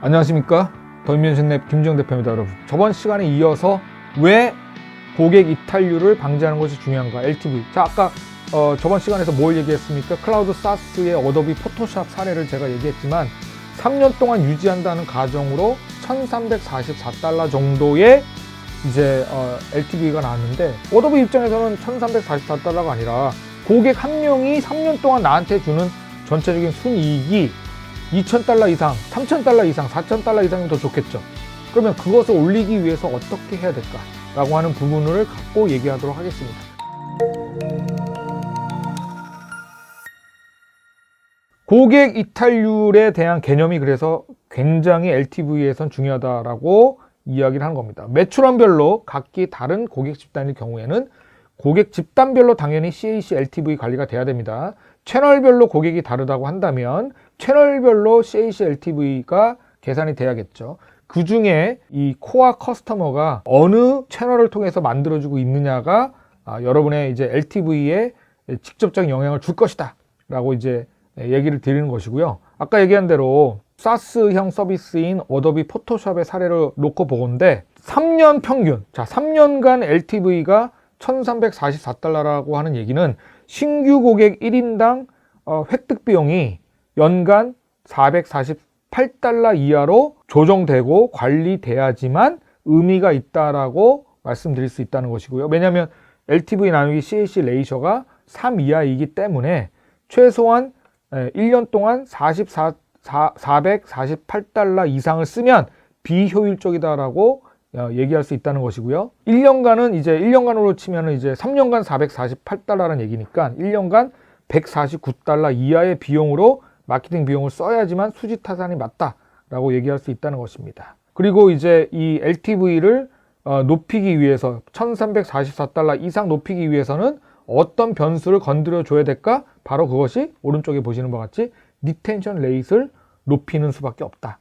안녕하십니까, 더인면신랩 김지영 대표입니다. 여러분, 저번 시간에 이어서 왜 고객 이탈률을 방지하는 것이 중요한가, LTV. 자, 아까 저번 시간에서 뭘 얘기했습니까? 클라우드 사스의 어도비 포토샵 사례를 제가 얘기했지만 3년 동안 유지한다는 가정으로 $1344 정도의 이제 LTV가 나왔는데, 어도비 입장에서는 $1344가 아니라 고객 한 명이 3년 동안 나한테 주는 전체적인 순이익이 $2,000 이상, $3,000 이상, $4,000 이상이면 더 좋겠죠. 그러면 그것을 올리기 위해서 어떻게 해야 될까? 라고 하는 부분을 갖고 얘기하도록 하겠습니다. 고객 이탈률에 대한 개념이 그래서 굉장히 LTV에선 중요하다라고 이야기를 하는 겁니다. 매출원별로 각기 다른 고객 집단일 경우에는 고객 집단별로 당연히 CAC LTV 관리가 돼야 됩니다. 채널별로 고객이 다르다고 한다면 채널별로 CAC LTV가 계산이 돼야겠죠. 그 중에 이 코어 커스터머가 어느 채널을 통해서 만들어주고 있느냐가 여러분의 이제 LTV에 직접적인 영향을 줄 것이다 라고 이제 얘기를 드리는 것이고요. 아까 얘기한 대로 사스형 서비스인 어도비 포토샵의 사례를 놓고 보건데 3년 평균, 자 3년간 LTV가 $1,344라고 하는 얘기는 신규 고객 1인당 획득 비용이 연간 $448 이하로 조정되고 관리돼야지만 의미가 있다라고 말씀드릴 수 있다는 것이고요. 왜냐하면 LTV 나누기 CAC 레이셔가 3 이하이기 때문에 최소한 1년 동안 $448 이상을 쓰면 비효율적이다라고 얘기할 수 있다는 것이고요. 1년간은 이제 1년간으로 치면은 이제 3년간 $448라는 얘기니까 1년간 $149 이하의 비용으로 마케팅 비용을 써야지만 수지 타산이 맞다라고 얘기할 수 있다는 것입니다. 그리고 이제 이 LTV를 높이기 위해서 $1,344 이상 높이기 위해서는 어떤 변수를 건드려 줘야 될까? 바로 그것이 오른쪽에 보시는 것 같이 리텐션 레이트를 높이는 수밖에 없다.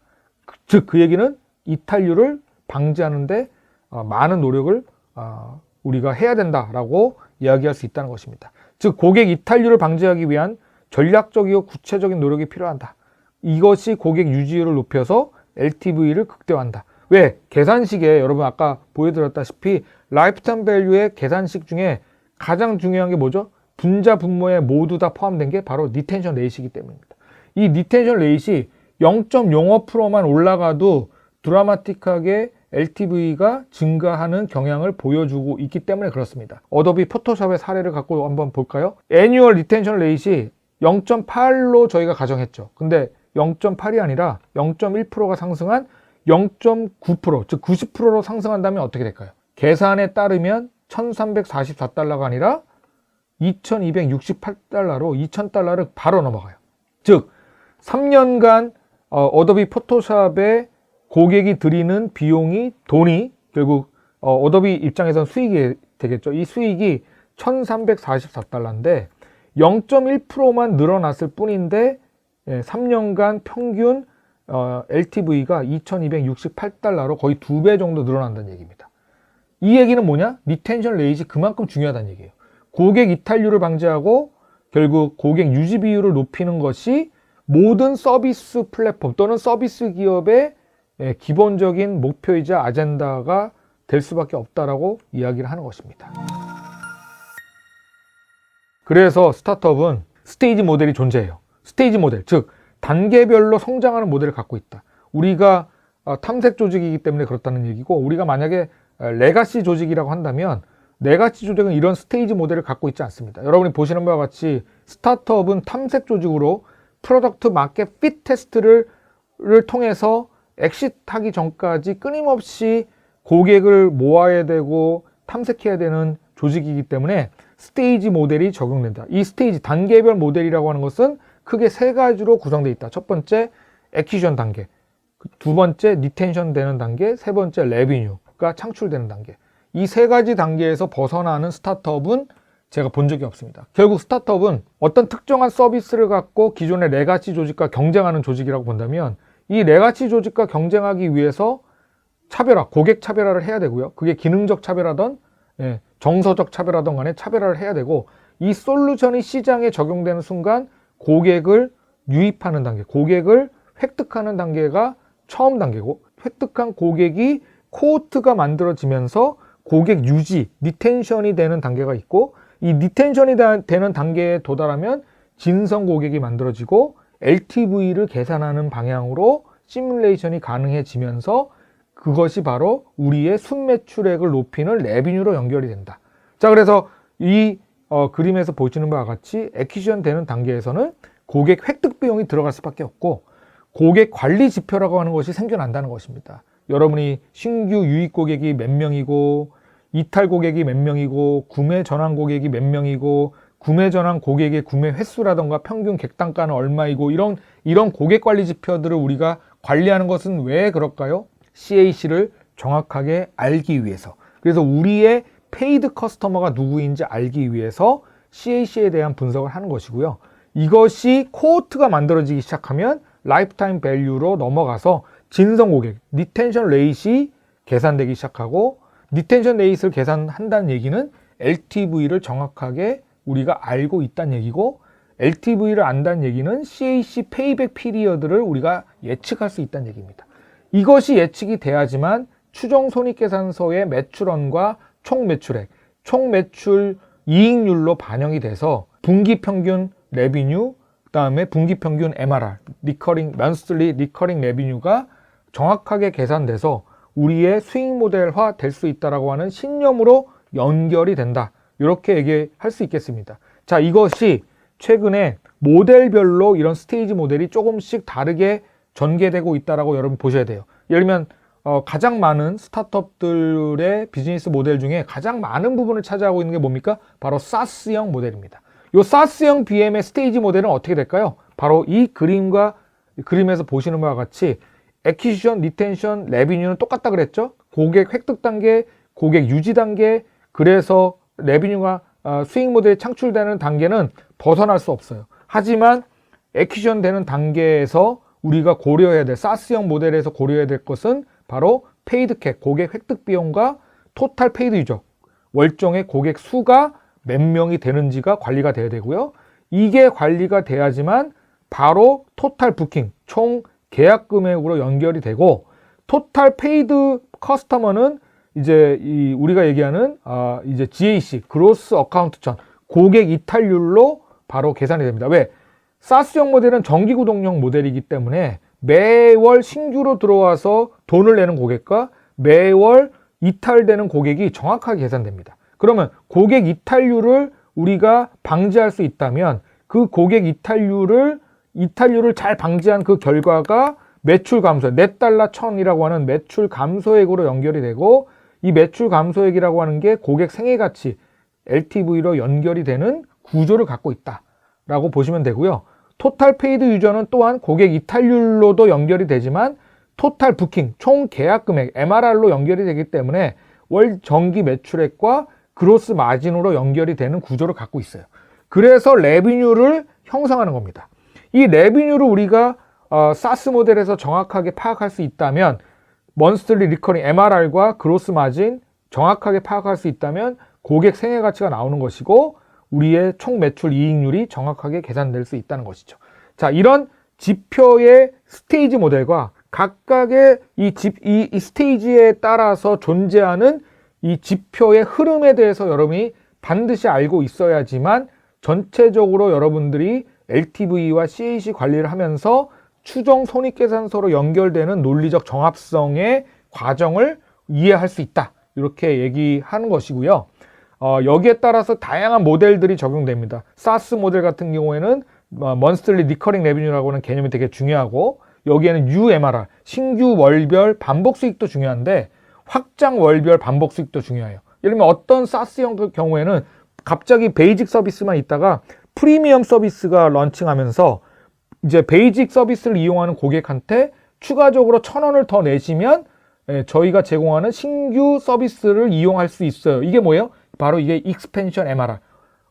즉 그 얘기는 이탈률을 방지하는데 많은 노력을 우리가 해야 된다라고 이야기할 수 있다는 것입니다. 즉 고객 이탈률을 방지하기 위한 전략적이고 구체적인 노력이 필요하다. 이것이 고객 유지율을 높여서 LTV를 극대화한다. 왜? 계산식에 여러분 아까 보여드렸다시피 라이프타임 밸류의 계산식 중에 가장 중요한 게 뭐죠? 분자 분모에 모두 다 포함된 게 바로 리텐션 레이트이기 때문입니다. 이 리텐션 레이트이 0.05%만 올라가도 드라마틱하게 LTV가 증가하는 경향을 보여주고 있기 때문에 그렇습니다. 어도비 포토샵의 사례를 갖고 한번 볼까요? 애뉴얼 리텐션 레이트이 0.8로 저희가 가정했죠. 근데 0.8이 아니라 0.1%가 상승한 0.9%, 즉 90%로 상승한다면 어떻게 될까요? 계산에 따르면 $1,344가 아니라 $2,268로 $2,000를 바로 넘어가요. 즉 3년간 어도비 포토샵에 고객이 들이는 돈이 결국 어도비 입장에서는 수익이 되겠죠. 이 수익이 $1,344인데 0.1%만 늘어났을 뿐인데 3년간 평균 LTV가 $2,268로 거의 2배 정도 늘어난다는 얘기입니다. 이 얘기는 뭐냐? 리텐션 레이트이 그만큼 중요하다는 얘기예요. 고객 이탈률을 방지하고 결국 고객 유지 비율을 높이는 것이 모든 서비스 플랫폼 또는 서비스 기업의 기본적인 목표이자 아젠다가 될 수밖에 없다라고 이야기를 하는 것입니다. 그래서 스타트업은 스테이지 모델이 존재해요. 스테이지 모델, 즉 단계별로 성장하는 모델을 갖고 있다. 우리가 탐색 조직이기 때문에 그렇다는 얘기고, 우리가 만약에 레가시 조직이라고 한다면 레가시 조직은 이런 스테이지 모델을 갖고 있지 않습니다. 여러분이 보시는 바와 같이 스타트업은 탐색 조직으로 프로덕트 마켓 핏 테스트를 통해서 엑시트하기 전까지 끊임없이 고객을 모아야 되고 탐색해야 되는 조직이기 때문에 스테이지 모델이 적용된다. 이 스테이지, 단계별 모델이라고 하는 것은 크게 세 가지로 구성되어 있다. 첫 번째, 액퀴지션 단계. 두 번째, 리텐션 되는 단계. 세 번째, 레비뉴가 창출되는 단계. 이 세 가지 단계에서 벗어나는 스타트업은 제가 본 적이 없습니다. 결국 스타트업은 어떤 특정한 서비스를 갖고 기존의 레가시 조직과 경쟁하는 조직이라고 본다면 이 레가시 조직과 경쟁하기 위해서 차별화, 고객 차별화를 해야 되고요. 그게 기능적 차별화든 정서적 차별화든 간에 차별화를 해야 되고, 이 솔루션이 시장에 적용되는 순간 고객을 유입하는 단계, 고객을 획득하는 단계가 처음 단계고, 획득한 고객이 코호트가 만들어지면서 고객 유지, 리텐션이 되는 단계가 있고, 이 리텐션이 되는 단계에 도달하면 진성 고객이 만들어지고 LTV를 계산하는 방향으로 시뮬레이션이 가능해지면서 그것이 바로 우리의 순매출액을 높이는 레비뉴로 연결이 된다. 자, 그래서 이 그림에서 보시는 바와 같이 애퀴지션 되는 단계에서는 고객 획득 비용이 들어갈 수밖에 없고, 고객 관리 지표라고 하는 것이 생겨난다는 것입니다. 여러분이 신규 유입 고객이 몇 명이고, 이탈 고객이 몇 명이고, 구매 전환 고객이 몇 명이고, 구매 전환 고객의 구매 횟수라던가 평균 객단가는 얼마이고, 이런 고객 관리 지표들을 우리가 관리하는 것은 왜 그럴까요? CAC를 정확하게 알기 위해서. 그래서 우리의 페이드 커스터머가 누구인지 알기 위해서 CAC에 대한 분석을 하는 것이고요. 이것이 코호트가 만들어지기 시작하면 라이프타임 밸류로 넘어가서 진성 고객, 리텐션 레이시 계산되기 시작하고, 리텐션 레이스를 계산한다는 얘기는 LTV를 정확하게 우리가 알고 있다는 얘기고, LTV를 안다는 얘기는 CAC 페이백 피리어드를 우리가 예측할 수 있다는 얘기입니다. 이것이 예측이 돼야지만 추정 손익계산서의 매출원과 총 매출액, 총 매출 이익률로 반영이 돼서 분기 평균 레비뉴, 그다음에 분기 평균 MRR, monthly recurring revenue가 정확하게 계산돼서 우리의 수익 모델화 될 수 있다라고 하는 신념으로 연결이 된다. 이렇게 얘기할 수 있겠습니다. 자, 이것이 최근에 모델별로 이런 스테이지 모델이 조금씩 다르게 전개되고 있다라고 여러분 보셔야 돼요. 예를 들면 가장 많은 스타트업들의 비즈니스 모델 중에 가장 많은 부분을 차지하고 있는 게 뭡니까? 바로 SaaS형 모델입니다. 이 SaaS형 BM의 스테이지 모델은 어떻게 될까요? 바로 이 그림에서 보시는 바와 같이 애퀴지션, 리텐션, 레비뉴는 똑같다 그랬죠? 고객 획득 단계, 고객 유지 단계, 그래서 레비뉴가 수익 모델이 창출되는 단계는 벗어날 수 없어요. 하지만 애퀴지션 되는 단계에서 우리가 고려해야 될, 사스형 모델에서 고려해야 될 것은 바로 페이드 캡, 고객 획득 비용과 토탈 페이드 유저, 월정의 고객 수가 몇 명이 되는지가 관리가 돼야 되고요. 이게 관리가 돼야지만 바로 토탈 부킹, 총 계약 금액으로 연결이 되고, 토탈 페이드 커스터머는 이제 우리가 얘기하는 이제 GAC, 그로스 어카운트 천, 고객 이탈률로 바로 계산이 됩니다. 왜? 사스형 모델은 정기구독형 모델이기 때문에 매월 신규로 들어와서 돈을 내는 고객과 매월 이탈되는 고객이 정확하게 계산됩니다. 그러면 고객 이탈률을 우리가 방지할 수 있다면 그 고객 이탈률을 잘 방지한 그 결과가 매출 감소, $4 1000이라고 하는 매출 감소액으로 연결이 되고, 이 매출 감소액이라고 하는 게 고객 생애가치, LTV로 연결이 되는 구조를 갖고 있다라고 보시면 되고요. 토탈 페이드 유저는 또한 고객 이탈률로도 연결이 되지만 토탈 부킹, 총 계약 금액, MRR로 연결이 되기 때문에 월 정기 매출액과 그로스 마진으로 연결이 되는 구조를 갖고 있어요. 그래서 레비뉴를 형성하는 겁니다. 이 레비뉴를 우리가 사스 모델에서 정확하게 파악할 수 있다면, monthly recurring MRR과 그로스 마진 정확하게 파악할 수 있다면 고객 생애 가치가 나오는 것이고, 우리의 총 매출 이익률이 정확하게 계산될 수 있다는 것이죠. 자, 이런 지표의 스테이지 모델과 각각의 이 스테이지에 따라서 존재하는 이 지표의 흐름에 대해서 여러분이 반드시 알고 있어야지만 전체적으로 여러분들이 LTV와 CAC 관리를 하면서 추정 손익계산서로 연결되는 논리적 정합성의 과정을 이해할 수 있다. 이렇게 얘기하는 것이고요. 여기에 따라서 다양한 모델들이 적용됩니다. 사스 모델 같은 경우에는 monthly recurring revenue라고 하는 개념이 되게 중요하고, 여기에는 UMRR, 신규 월별 반복 수익도 중요한데 확장 월별 반복 수익도 중요해요. 예를 들면 어떤 사스형 경우에는 갑자기 베이직 서비스만 있다가 프리미엄 서비스가 런칭하면서 이제 베이직 서비스를 이용하는 고객한테 추가적으로 1,000원을 더 내시면 저희가 제공하는 신규 서비스를 이용할 수 있어요. 이게 뭐예요? 바로 이게 익스펜션 MRR,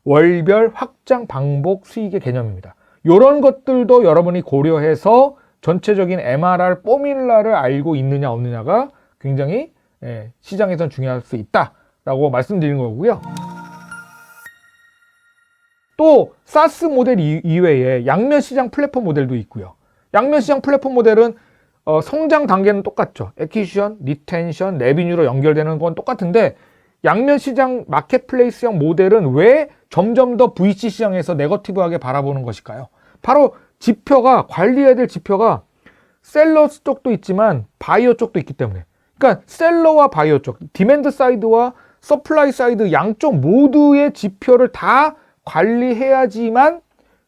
월별 확장 반복 수익의 개념입니다. 이런 것들도 여러분이 고려해서 전체적인 MRR 포뮬라를 알고 있느냐 없느냐가 굉장히 시장에선 중요할 수 있다라고 말씀드리는 거고요. 또 사스 모델 이외에 양면시장 플랫폼 모델도 있고요. 양면시장 플랫폼 모델은 성장 단계는 똑같죠. 애퀴지션, 리텐션, 레비뉴로 연결되는 건 똑같은데 양면 시장 마켓플레이스형 모델은 왜 점점 더 VC 시장에서 네거티브하게 바라보는 것일까요? 바로 지표가 관리해야 될 지표가 셀러 쪽도 있지만 바이어 쪽도 있기 때문에 그러니까 셀러와 바이어 쪽, 디맨드 사이드와 서플라이 사이드 양쪽 모두의 지표를 다 관리해야지만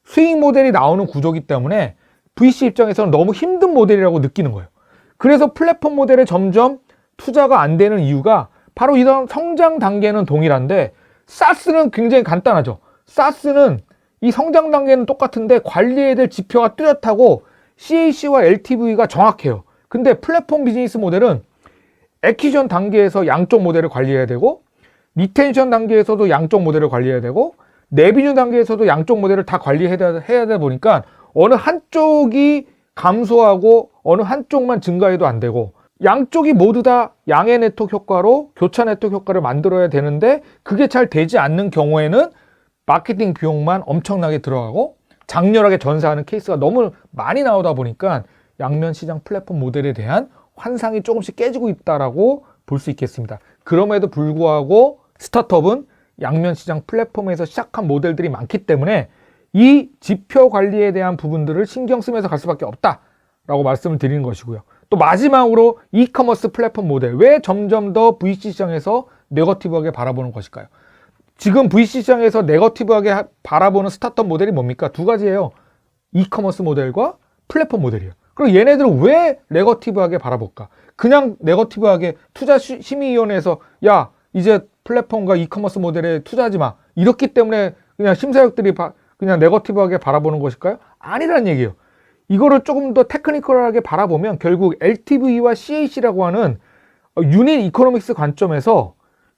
수익 모델이 나오는 구조이기 때문에 VC 입장에서는 너무 힘든 모델이라고 느끼는 거예요. 그래서 플랫폼 모델에 점점 투자가 안 되는 이유가 바로 이런 성장 단계는 동일한데 SaaS는 굉장히 간단하죠. SaaS는 이 성장 단계는 똑같은데 관리해야 될 지표가 뚜렷하고 CAC와 LTV가 정확해요. 근데 플랫폼 비즈니스 모델은 애퀴전 단계에서 양쪽 모델을 관리해야 되고 리텐션 단계에서도 양쪽 모델을 관리해야 되고 레비뉴 단계에서도 양쪽 모델을 다 관리해야 되다 보니까 어느 한쪽이 감소하고 어느 한쪽만 증가해도 안 되고 양쪽이 모두 다 양의 네트워크 효과로 교차 네트워크 효과를 만들어야 되는데 그게 잘 되지 않는 경우에는 마케팅 비용만 엄청나게 들어가고 장렬하게 전사하는 케이스가 너무 많이 나오다 보니까 양면 시장 플랫폼 모델에 대한 환상이 조금씩 깨지고 있다라고 볼 수 있겠습니다. 그럼에도 불구하고 스타트업은 양면 시장 플랫폼에서 시작한 모델들이 많기 때문에 이 지표 관리에 대한 부분들을 신경 쓰면서 갈 수밖에 없다라고 말씀을 드리는 것이고요. 또 마지막으로 이커머스 플랫폼 모델, 왜 점점 더 VC 시장에서 네거티브하게 바라보는 것일까요? 지금 VC 시장에서 네거티브하게 바라보는 스타트업 모델이 뭡니까? 두 가지예요. 이커머스 모델과 플랫폼 모델이에요. 그럼 얘네들은 왜 네거티브하게 바라볼까? 그냥 네거티브하게 투자심의위원회에서 야 이제 플랫폼과 이커머스 모델에 투자하지 마. 이렇기 때문에 그냥 심사역들이 그냥 네거티브하게 바라보는 것일까요? 아니라는 얘기예요. 이거를 조금 더 테크니컬하게 바라보면 결국 LTV와 CAC라고 하는 유닛 이코노믹스 관점에서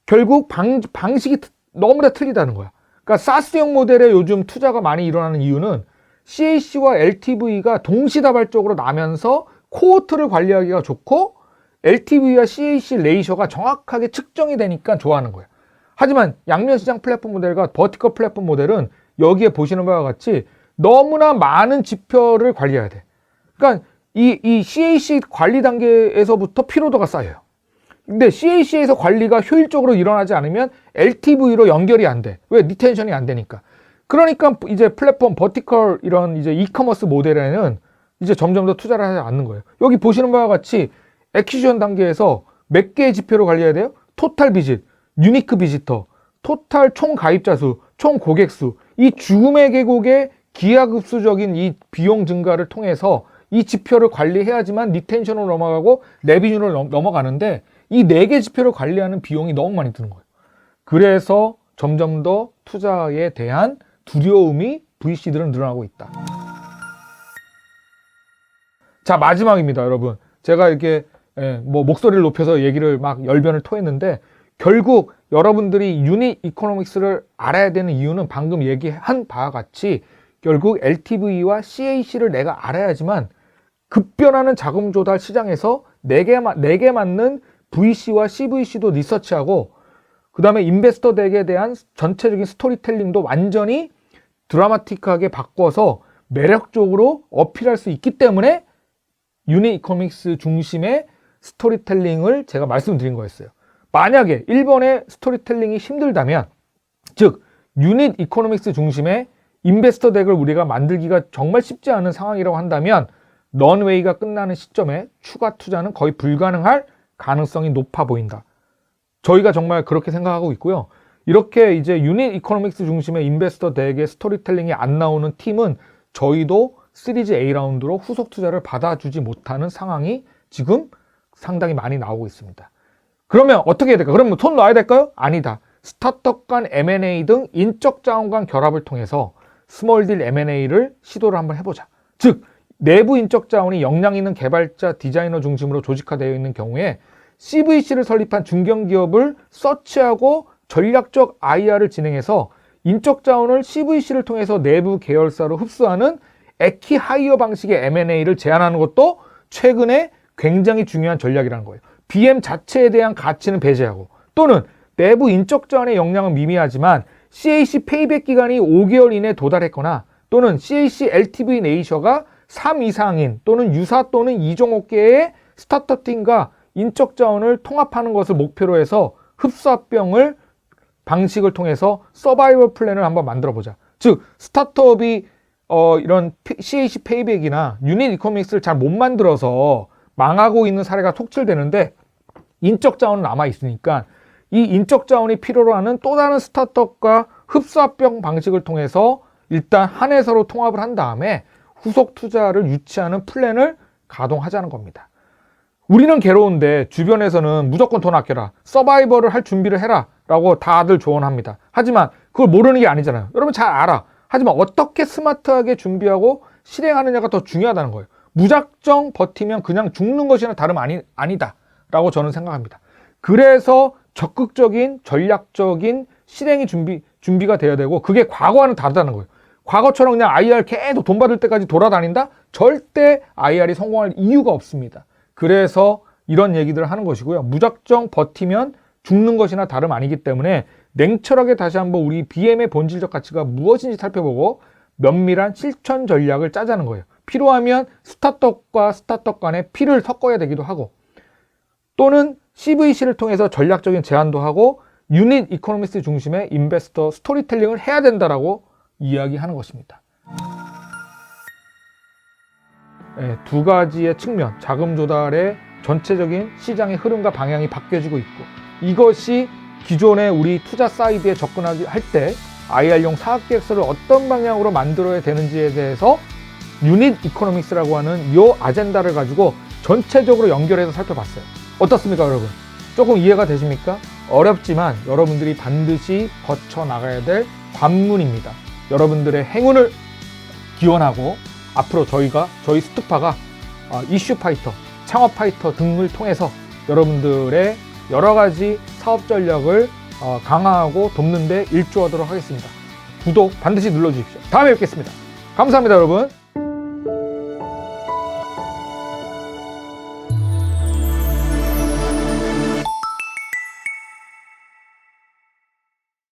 결국 방식이 너무나 틀리다는 거야. 그러니까 SaaS형 모델에 요즘 투자가 많이 일어나는 이유는 CAC와 LTV가 동시다발적으로 나면서 코호트를 관리하기가 좋고 LTV와 CAC 레이셔가 정확하게 측정이 되니까 좋아하는 거예요. 하지만 양면시장 플랫폼 모델과 버티컬 플랫폼 모델은 여기에 보시는 바와 같이 너무나 많은 지표를 관리해야 돼. 그러니까 이 CAC 관리 단계에서부터 피로도가 쌓여요. 근데 CAC에서 관리가 효율적으로 일어나지 않으면 LTV로 연결이 안 돼. 왜? 리텐션이 안 되니까. 그러니까 이제 플랫폼 버티컬 이런 이제 이커머스 모델에는 이제 점점 더 투자를 하지 않는 거예요. 여기 보시는 바와 같이 애퀴지션 단계에서 몇 개의 지표를 관리해야 돼요? 토탈 비짓, 유니크 비지터, 토탈 총 가입자 수, 총 고객 수, 이 죽음의 계곡의 기하급수적인 이 비용 증가를 통해서 이 지표를 관리해야지만 리텐션으로 넘어가고 레비뉴로 넘어가는데 이 4개 지표를 관리하는 비용이 너무 많이 드는 거예요. 그래서 점점 더 투자에 대한 두려움이 VC들은 늘어나고 있다. 자, 마지막입니다, 여러분. 제가 이렇게 목소리를 높여서 얘기를 막 열변을 토했는데 결국 여러분들이 유닛 이코노믹스를 알아야 되는 이유는 방금 얘기한 바와 같이 결국 LTV와 CAC를 내가 알아야지만 급변하는 자금 조달 시장에서 내게 맞는 VC와 CVC도 리서치하고 그 다음에 인베스터 덱에 대한 전체적인 스토리텔링도 완전히 드라마틱하게 바꿔서 매력적으로 어필할 수 있기 때문에 유닛 이코노믹스 중심의 스토리텔링을 제가 말씀드린 거였어요. 만약에 1번의 스토리텔링이 힘들다면, 즉 유닛 이코노믹스 중심의 인베스터 덱을 우리가 만들기가 정말 쉽지 않은 상황이라고 한다면 런웨이가 끝나는 시점에 추가 투자는 거의 불가능할 가능성이 높아 보인다. 저희가 정말 그렇게 생각하고 있고요. 이렇게 이제 유닛 이코노믹스 중심의 인베스터 덱의 스토리텔링이 안 나오는 팀은 저희도 시리즈 A 라운드로 후속 투자를 받아주지 못하는 상황이 지금 상당히 많이 나오고 있습니다. 그러면 어떻게 해야 될까? 그러면 손 놔야 될까요? 아니다. 스타트업 간 M&A 등 인적 자원 간 결합을 통해서 스몰 딜 M&A를 시도를 한번 해보자. 즉 내부 인적 자원이 역량 있는 개발자, 디자이너 중심으로 조직화되어 있는 경우에 CVC를 설립한 중견기업을 서치하고 전략적 IR을 진행해서 인적 자원을 CVC를 통해서 내부 계열사로 흡수하는 에키 하이어 방식의 M&A를 제안하는 것도 최근에 굉장히 중요한 전략이라는 거예요. BM 자체에 대한 가치는 배제하고 또는 내부 인적 자원의 역량은 미미하지만 CAC 페이백 기간이 5개월 이내에 도달했거나 또는 CAC LTV 레이셔가 3 이상인 또는 유사 또는 이종업계의 스타트업팀과 인적 자원을 통합하는 것을 목표로 해서 흡수합병을 방식을 통해서 서바이벌 플랜을 한번 만들어 보자. 즉 스타트업이 이런 CAC 페이백이나 유닛 이코노믹스를 잘 못 만들어서 망하고 있는 사례가 속출되는데 인적 자원은 남아 있으니까 이 인적 자원이 필요로 하는 또 다른 스타트업과 흡수합병 방식을 통해서 일단 한 회사로 통합을 한 다음에 후속 투자를 유치하는 플랜을 가동하자는 겁니다. 우리는 괴로운데 주변에서는 무조건 돈 아껴라, 서바이벌을 할 준비를 해라 라고 다들 조언합니다. 하지만 그걸 모르는 게 아니잖아요. 여러분 잘 알아. 하지만 어떻게 스마트하게 준비하고 실행하느냐가 더 중요하다는 거예요. 무작정 버티면 그냥 죽는 것이나 다름 아니다 라고 저는 생각합니다. 그래서 적극적인 전략적인 실행이 준비가 돼야 되고, 그게 과거와는 다르다는 거예요. 과거처럼 그냥 IR 계속 돈 받을 때까지 돌아다닌다? 절대 IR이 성공할 이유가 없습니다. 그래서 이런 얘기들을 하는 것이고요. 무작정 버티면 죽는 것이나 다름 아니기 때문에 냉철하게 다시 한번 우리 BM의 본질적 가치가 무엇인지 살펴보고 면밀한 실천 전략을 짜자는 거예요. 필요하면 스타트업과 스타트업 간에 피를 섞어야 되기도 하고, 또는 CVC를 통해서 전략적인 제안도 하고 유닛 이코노미스 중심의 인베스터 스토리텔링을 해야 된다라고 이야기하는 것입니다. 네, 두 가지의 측면, 자금 조달의 전체적인 시장의 흐름과 방향이 바뀌어지고 있고, 이것이 기존의 우리 투자 사이드에 접근하기 할 때 IR용 사업계획서를 어떤 방향으로 만들어야 되는지에 대해서 유닛 이코노믹스라고 하는 이 아젠다를 가지고 전체적으로 연결해서 살펴봤어요. 어떻습니까, 여러분? 조금 이해가 되십니까? 어렵지만 여러분들이 반드시 거쳐나가야 될 관문입니다. 여러분들의 행운을 기원하고 앞으로 저희 스투파가 이슈 파이터, 창업 파이터 등을 통해서 여러분들의 여러 가지 사업 전략을 강화하고 돕는 데 일조하도록 하겠습니다. 구독 반드시 눌러주십시오. 다음에 뵙겠습니다. 감사합니다, 여러분.